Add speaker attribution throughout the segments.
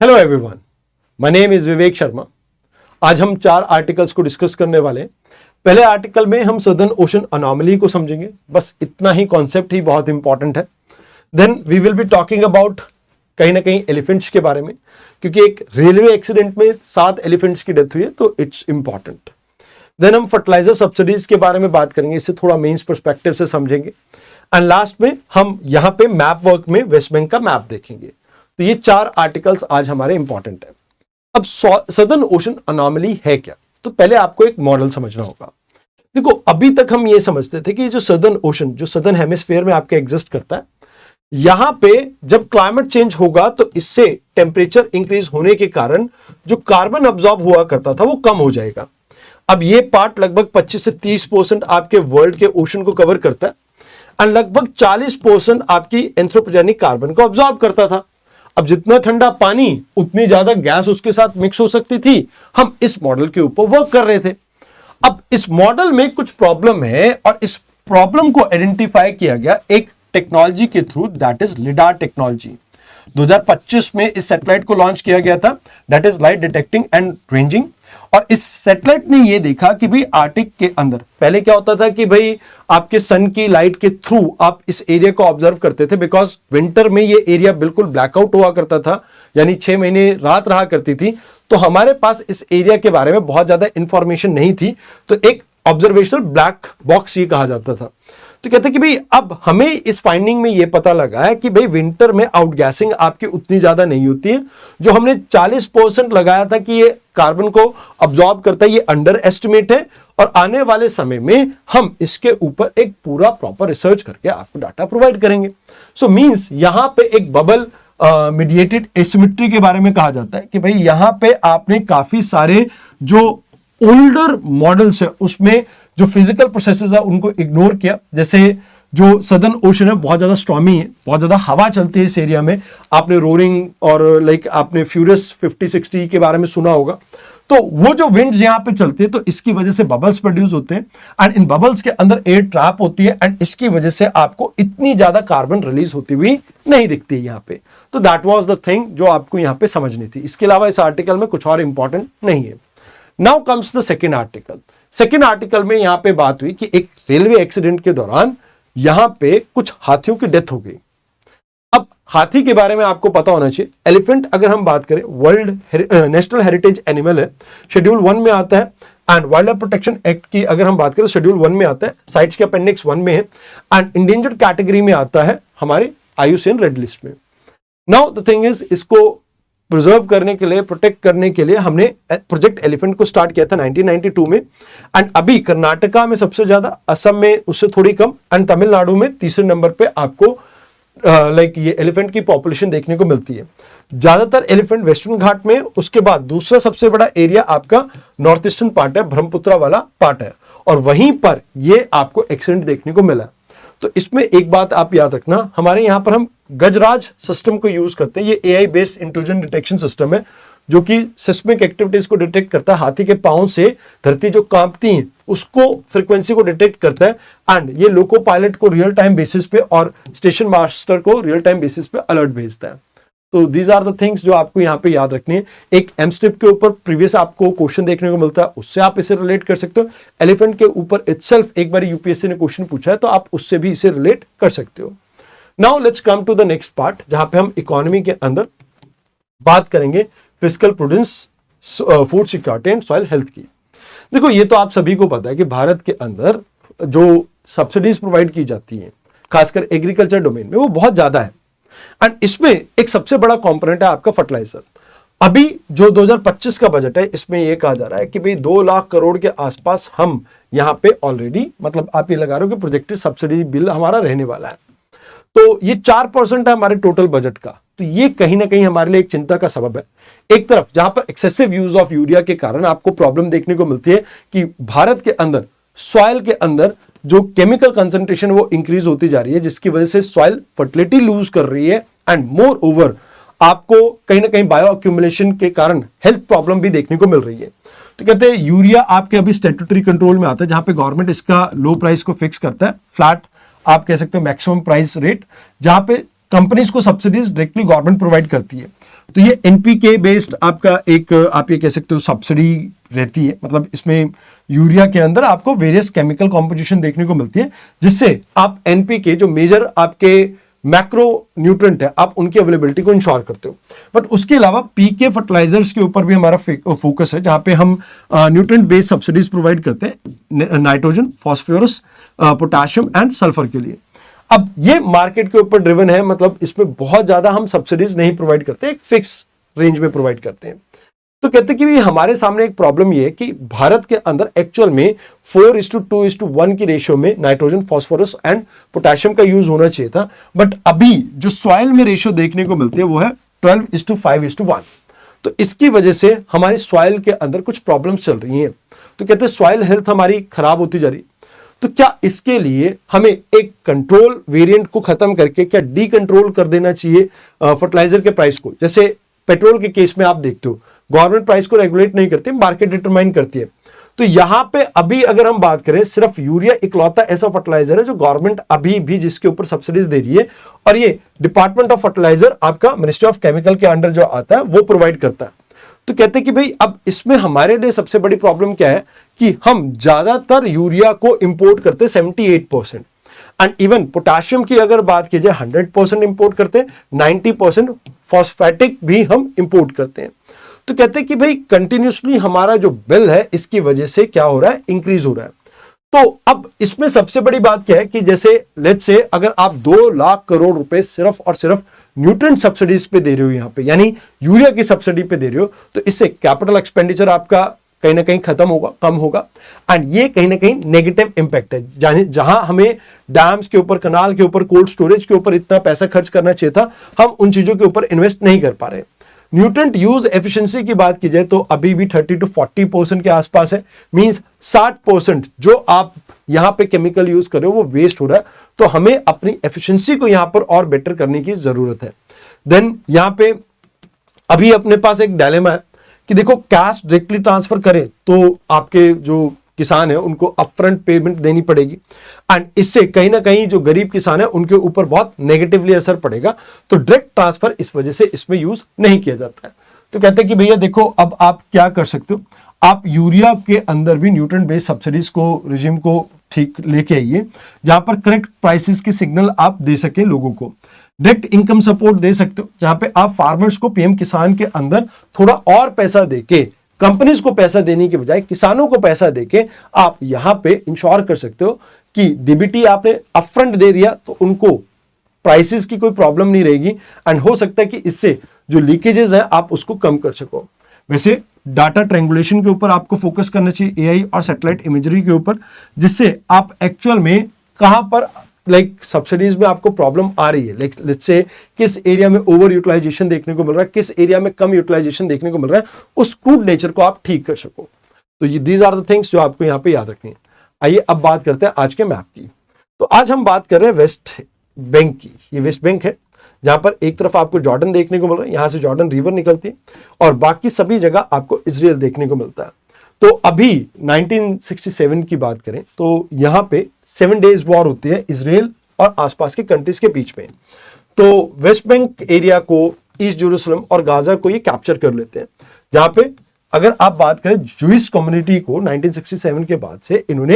Speaker 1: Hello everyone, my name is Vivek Sharma. आज हम 4 articles को डिस्कस करने वाले हैं। पहले आर्टिकल में हम सदर्न ओशन अनोमली को समझेंगे, बस इतना ही कॉन्सेप्ट ही बहुत इंपॉर्टेंट है। Then we will be talking about कहीं ना कहीं एलिफेंट्स के बारे में, क्योंकि एक रेलवे एक्सीडेंट में 7 एलिफेंट्स की डेथ हुई है, तो इट्स इंपॉर्टेंट। देन हम फर्टिलाइजर सब्सिडीज के बारे में बात करेंगे, इससे थोड़ा मेंस पर्सपेक्टिव से समझेंगे। एंड लास्ट में हम यहां पे मैप वर्क में वेस्ट बैंक का मैप देखेंगे। तो ये 4 आर्टिकल्स आज हमारे इंपॉर्टेंट है। अब सदर्न ओशन अनोमली है क्या, तो पहले आपको एक मॉडल समझना होगा। देखो, अभी तक हम ये समझते थे कि जो सदर्न ओशन जो सदर्न हेमिस्फीयर में आपके एग्जिस्ट करता है, यहां पे जब क्लाइमेट चेंज होगा तो इससे टेम्परेचर इंक्रीज होने के कारण जो कार्बन अब्सॉर्ब हुआ करता था वो कम हो जाएगा। अब ये पार्ट लगभग 25 से 30% आपके वर्ल्ड के ओशन को कवर करता है एंड लगभग 40% आपकी एंथ्रोपोजेनिक कार्बन को अब्सॉर्ब करता था। अब जितना ठंडा पानी उतनी ज्यादा गैस उसके साथ मिक्स हो सकती थी। हम इस मॉडल के ऊपर वर्क कर रहे थे। अब इस मॉडल में कुछ प्रॉब्लम है और इस प्रॉब्लम को आइडेंटिफाई किया गया एक टेक्नोलॉजी के through, that is lidar technology. 2025 में इस सैटेलाइट को लॉन्च किया गया था, that is light detecting and ranging. और इस सैटेलाइट ने ये देखा कि भाई आर्टिक के अंदर पहले क्या होता था कि भाई आपके सन की लाइट के थ्रू आप इस एरिया को ऑब्जर्व करते थे, बिकॉज विंटर में ये एरिया बिल्कुल ब्लैकआउट हुआ करता था, यानी 6 महीने रात रहा करती थी। तो हमारे पास इस एरिया के बारे में बहुत ज्यादा इंफॉर्मेशन नहीं थी, तो एक ऑब्जर्वेशनल ब्लैक बॉक्स ये कहा जाता था। तो कहते कि भाई अब हमें इस फाइंडिंग में ये पता लगा है कि भाई विंटर में आउटगैसिंग आपकी उतनी ज्यादा नहीं होती है। जो हमने 40% लगाया था कि ये कार्बन को अब्सॉर्ब करता है, ये अंडर एस्टिमेट है। और आने वाले समय में हम इसके ऊपर एक पूरा प्रॉपर रिसर्च करके आपको डाटा प्रोवाइड करेंगे। सो मींस यहां पे एक बबल मीडिएटेड एसिमेट्री के बारे में कहा जाता है कि भाई यहां पे आपने काफी सारे जो ओल्डर मॉडल्स है उसमें जो फिजिकल प्रोसेसेस है उनको इग्नोर किया। जैसे जो सदर्न ओशन है बहुत ज्यादा स्टॉर्मी है, बहुत ज्यादा हवा चलती है इस एरिया में। आपने रोरिंग और आपने फ्यूरियस 50-60 के बारे में सुना होगा। तो वो जो विंड यहाँ पे चलती है तो इसकी वजह से बबल्स प्रोड्यूस होते हैं एंड इन बबल्स के अंदर एयर ट्रैप होती है एंड इसकी वजह से आपको इतनी ज्यादा कार्बन रिलीज होती हुई नहीं दिखती है यहाँ पे। तो दैट वाज द थिंग जो आपको यहाँ पे समझनी थी। इसके अलावा इस आर्टिकल में कुछ और इंपॉर्टेंट नहीं है। Now comes the second article. Second article में यहां पे बात हुई कि एक रेलवे एक्सीडेंट के दौरान यहां पे कुछ हाथियों की डेथ हो गई। अब हाथी के बारे में आपको पता होना चाहिए, एलिफेंट अगर हम बात करें वर्ल्ड नेशनल हेरिटेज एनिमल है, शेड्यूल 1 में आता है। And wild life protection act की अगर हम बात करें शेड्यूल 1 में आता है, साइट्स के अपेंडिक्स 1 में है एंड इंडेंजर्ड कैटेगरी में आता है हमारे IUCN रेड लिस्ट में। नाउ द थिंग इज, इसको प्रिजर्व करने के लिए, प्रोटेक्ट करने के लिए हमने प्रोजेक्ट एलिफेंट को स्टार्ट किया था 1992 में। एंड अभी कर्नाटका में सबसे ज्यादा, असम में उससे थोड़ी कम एंड तमिलनाडु में तीसरे नंबर पे आपको ये एलिफेंट की पॉपुलेशन देखने को मिलती है। ज्यादातर एलिफेंट वेस्टर्न घाट में, उसके बाद दूसरा सबसे बड़ा एरिया आपका नॉर्थ ईस्टर्न पार्ट है, ब्रह्मपुत्रा वाला पार्ट है, और वहीं पर ये आपको एक्सीडेंट देखने को मिला। तो इसमें एक बात आप याद रखना, हमारे यहां पर हम गजराज सिस्टम को यूज करते हैं। ये AI based intrusion detection system है जो कि सिस्मिक एक्टिविटीज को डिटेक्ट करता है। हाथी के पांव से धरती जो कांपती है उसको, फ्रीक्वेंसी को डिटेक्ट करता है एंड ये लोको पायलट को रियल टाइम बेसिस पे और स्टेशन मास्टर को रियल टाइम बेसिस पे अलर्ट भेजता है। तो दीज आर द थिंग्स जो आपको यहाँ पे याद रखनी है। एक एमस्ट्रिप के ऊपर प्रीवियस आपको क्वेश्चन देखने को मिलता है, उससे आप इसे रिलेट कर सकते हो। एलिफेंट के ऊपर इटसेल्फ एक बार UPSC ने क्वेश्चन पूछा है, तो आप उससे भी इसे रिलेट कर सकते हो। Now let's come to the next part, जहां पे हम इकोनॉमी के अंदर बात करेंगे fiscal prudence, food security and soil health की। देखो, ये तो आप सभी को पता है कि भारत के अंदर जो सब्सिडीज प्रोवाइड की जाती हैं खासकर एग्रीकल्चर डोमेन में वो बहुत ज्यादा है एंड इसमें एक सबसे बड़ा कंपोनेंट है आपका फर्टिलाइजर। अभी जो 2025 का बजट है इसमें यह कहा जा रहा है कि भाई 2 लाख करोड़ के आसपास हम यहां पे ऑलरेडी, मतलब आप ये लगा रहे हो कि प्रोजेक्टेड सब्सिडी बिल हमारा रहने वाला है। तो ये 4% है हमारे टोटल बजट का। तो ये कहीं ना कहीं हमारे लिए एक चिंता का सबब है। एक तरफ जहां पर एक्सेसिव यूज ऑफ यूरिया के कारण आपको प्रॉब्लम देखने को मिलती है कि भारत के अंदर सॉइल के अंदर जो केमिकल कंसंट्रेशन वो इंक्रीज होती जा रही है, जिसकी वजह से सॉइल फर्टिलिटी लूज कर रही है एंड मोर ओवर आपको कहीं ना कहीं बायो अक्यूमुलेशन के कारण हेल्थ प्रॉब्लम भी देखने को मिल रही है। तो कहते हैं यूरिया आपके अभी स्टैट्यूटरी कंट्रोल में आता है, जहां पे गवर्नमेंट इसका लो प्राइस को फिक्स करता है, फ्लैट आप कह सकते हो मैक्सिमम प्राइस रेट, जहां पे कंपनीज को सब्सिडीज डायरेक्टली गवर्नमेंट प्रोवाइड करती है। तो ये एनपीके बेस्ड आपका एक आप ये कह सकते हो सब्सिडी रहती है, मतलब इसमें यूरिया के अंदर आपको वेरियस केमिकल कॉम्पोजिशन देखने को मिलती है, जिससे आप एनपीके जो मेजर आपके मैक्रो न्यूट्रेंट है आप उनकी अवेलेबिलिटी को इंश्योर करते हो। बट उसके अलावा पीके फर्टिलाइजर्स के ऊपर भी हमारा फोकस है, जहां पे हम न्यूट्रेंट बेस्ड सब्सिडीज प्रोवाइड करते हैं nitrogen, phosphorus, potassium and sulphur के लिए। अब ये मार्केट के ऊपर ड्रिवन है, मतलब इसमें बहुत ज्यादा हम सब्सिडीज नहीं प्रोवाइड करते, एक फिक्स रेंज में प्रोवाइड करते हैं। तो कहते हैं कि हमारे सामने एक प्रॉब्लम ये है कि भारत के अंदर एक्चुअल में 4:2:1 की रेशियो में नाइट्रोजन, फास्फोरस एंड पोटेशियम का यूज होना चाहिए था, बट अभी जो सॉइल में रेशियो देखने को मिलती है वो है 12:5:1। तो इसकी वजह से हमारी सॉइल के अंदर कुछ प्रॉब्लम्स चल रही हैं। तो कहते हैं सॉइल हेल्थ हमारी खराब होती जा रही। तो क्या इसके लिए हमें एक कंट्रोल वेरिएंट को खत्म करके क्या डी कंट्रोल कर देना चाहिए फर्टिलाइजर के प्राइस को? जैसे पेट्रोल के केस में आप देखते हो गवर्नमेंट प्राइस को रेगुलेट नहीं करती, मार्केट डिटरमाइन करती है। तो यहां पे अभी अगर हम बात करें, सिर्फ यूरिया इकलौता ऐसा फर्टिलाइजर है जो गवर्नमेंट अभी भी जिसके ऊपर सब्सिडीज दे रही है, और ये डिपार्टमेंट ऑफ फर्टिलाइजर आपका मिनिस्ट्री ऑफ केमिकल के अंडर जो आता है वो प्रोवाइड करता है। तो कहते हैं कि भाई अब इसमें हमारे लिए सबसे बड़ी प्रॉब्लम क्या है कि हम ज्यादातर यूरिया को इंपोर्ट करते 78%, एंड इवन पोटेशियम की अगर बात की जाए 100% इंपोर्ट करते हैं, 90% फॉस्फेटिक भी हम इंपोर्ट करते हैं। तो कहते हैं कि भाई कंटिन्यूसली हमारा जो बिल है इसकी वजह से क्या हो रहा है, इंक्रीज हो रहा है। तो अब इसमें सबसे बड़ी बात क्या है कि जैसे लेट्स से अगर आप 2 लाख करोड़ रुपए सिर्फ और सिर्फ न्यूट्रिएंट सब्सिडीज पे दे रहे हो यहां पे, यानी यूरिया की सब्सिडी पे दे रहे हो, तो इससे कैपिटल एक्सपेंडिचर आपका कहीं ना कहीं खत्म होगा, कम होगा, एंड ये कहीं ना कहीं नेगेटिव इंपैक्ट है। जहां हमें डैम्स के ऊपर, कनाल के ऊपर, कोल्ड स्टोरेज के ऊपर इतना पैसा खर्च करना चाहिए था, हम उन चीजों के ऊपर इन्वेस्ट नहीं कर पा रहे। न्यूट्रिएंट यूज एफिशिएंसी की बात की जाए तो अभी भी 30 to 40% के आसपास है, मींस 60% जो आप यहां पे केमिकल यूज कर रहे हो वो वेस्ट हो रहा है। तो हमें अपनी एफिशिएंसी को यहां पर और बेटर करने की जरूरत है। देन यहां पे अभी अपने पास एक डायलेमा है कि देखो कैश डायरेक्टली ट्रांसफर करें तो आपके जो किसान है उनको अपफ्रंट पेमेंट देनी पड़ेगी, एंड इससे कहीं ना कहीं जो गरीब किसान है उनके ऊपर बहुत नेगेटिवली असर पड़ेगा। तो डायरेक्ट ट्रांसफर इस वजह से इसमें यूज नहीं किया जाता है। तो कहते हैं कि भैया देखो अब आप क्या कर सकते हो, आप यूरिया के अंदर भी न्यूट्रिएंट बेस्ड सब्सिडीज को, रिजिम को ठीक लेके आइए, जहां पर करेक्ट प्राइसेस के सिग्नल आप दे सके लोगों को। डायरेक्ट इनकम सपोर्ट दे सकते हो, जहां पे आप फार्मर्स को, पीएम किसान के अंदर थोड़ा और पैसा देके, कंपनीज को पैसा देने के बजाय किसानों को पैसा देके आप यहां पे इंश्योर कर सकते हो कि डीबीटी आपने अपफ्रंट दे दिया तो उनको प्राइसेस की कोई प्रॉब्लम नहीं रहेगी, एंड हो सकता है कि इससे जो लीकेजेस है आप उसको कम कर सको। वैसे डाटा ट्रायंगुलेशन के ऊपर आपको फोकस करना चाहिए, एआई और सैटेलाइट इमेजरी के ऊपर, जिससे आप एक्चुअल में कहां पर सब्सिडीज में आपको प्रॉब्लम आ रही है, लेट्स से किस एरिया में ओवर यूटिलाइजेशन देखने को मिल रहा है, किस एरिया में कम यूटिलाइजेशन देखने को मिल रहा है, उस क्रूड नेचर को आप ठीक कर सको। तो ये दीज आर द थिंग्स जो आपको यहाँ पे याद रखनी है। आइए अब बात करते हैं आज के मैप की। तो आज हम बात कर रहे हैं वेस्ट बैंक की। ये वेस्ट बैंक है जहां पर एक तरफ आपको जॉर्डन देखने को मिल रहा है, यहां से जॉर्डन रिवर निकलती है, और बाकी सभी जगह आपको इजराइल देखने को मिलता है। तो अभी 1967 की बात करें तो यहां पे 7 डेज वॉर होती है इजराइल और आसपास के कंट्रीज के बीच में। तो वेस्ट बैंक एरिया को, ईस्ट जेरूशलम और गाजा को ये कैप्चर कर लेते हैं, जहां पे अगर आप बात करें जूइश कम्युनिटी को 1967 के बाद से इन्होंने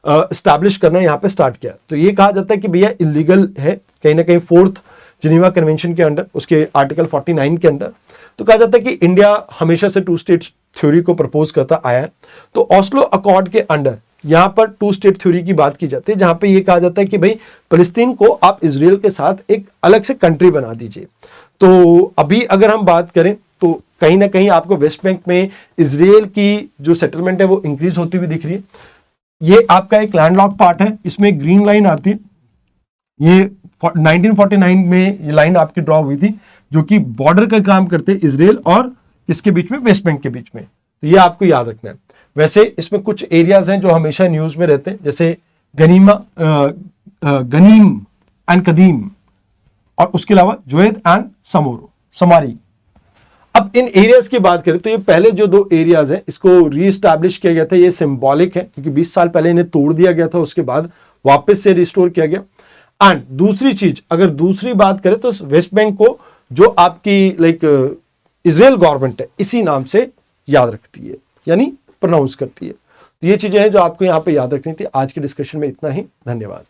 Speaker 1: एस्टैब्लिश करना यहां पे स्टार्ट किया। तो ये कहा जाता है कि भैया इलीगल है कहीं ना कहीं 4th जिनीवा कन्वेंशन के अंडर, उसके आर्टिकल 49 के अंदर। तो कहा जाता है कि इंडिया हमेशा से 2 स्टेट्स थ्योरी को प्रपोज करता आया है। तो ऑस्लो अकॉर्ड के अंडर यहां पर 2 स्टेट थ्योरी की बात की जाती है, जहां पे ये कहा जाता है कि भाई फिलिस्तीन को आप इजराइल के साथ एक अलग से कंट्री बना दीजिए। तो अभी अगर हम बात करें तो कहीं ना कहीं आपको वेस्ट बैंक में इजराइल की जो सेटलमेंट है वो इंक्रीज होती हुई दिख रही है। ये आपका एक लैंडलॉक पार्ट है, इसमें ग्रीन लाइन आती है, ये 1949 में ये लाइन आपकी ड्रॉ हुई थी, जो कि बॉर्डर का काम करते हैं इजराइल और इसके बीच में, वेस्ट बैंक के बीच में। तो ये आपको याद रखना है। वैसे इसमें कुछ एरियाज हैं जो हमेशा न्यूज में रहते हैं, जैसे गनीम एंड कदीम, और उसके अलावा जोएद एंड समारी। अब इन एरियाज की बात करें तो ये पहले जो 2 एरियाज हैं इसको रीएस्टैब्लिश किया गया था। ये सिंबॉलिक है क्योंकि 20 साल पहले इन्हें तोड़ दिया गया था, उसके बाद वापस से रिस्टोर किया गया। एंड दूसरी चीज, अगर दूसरी बात करें तो वेस्ट बैंक को जो आपकी इजराइल गवर्नमेंट है इसी नाम से याद रखती है, यानी प्रोनाउंस करती है। तो ये चीजें हैं जो आपको यहां पे याद रखनी थी। आज के डिस्कशन में इतना ही, धन्यवाद।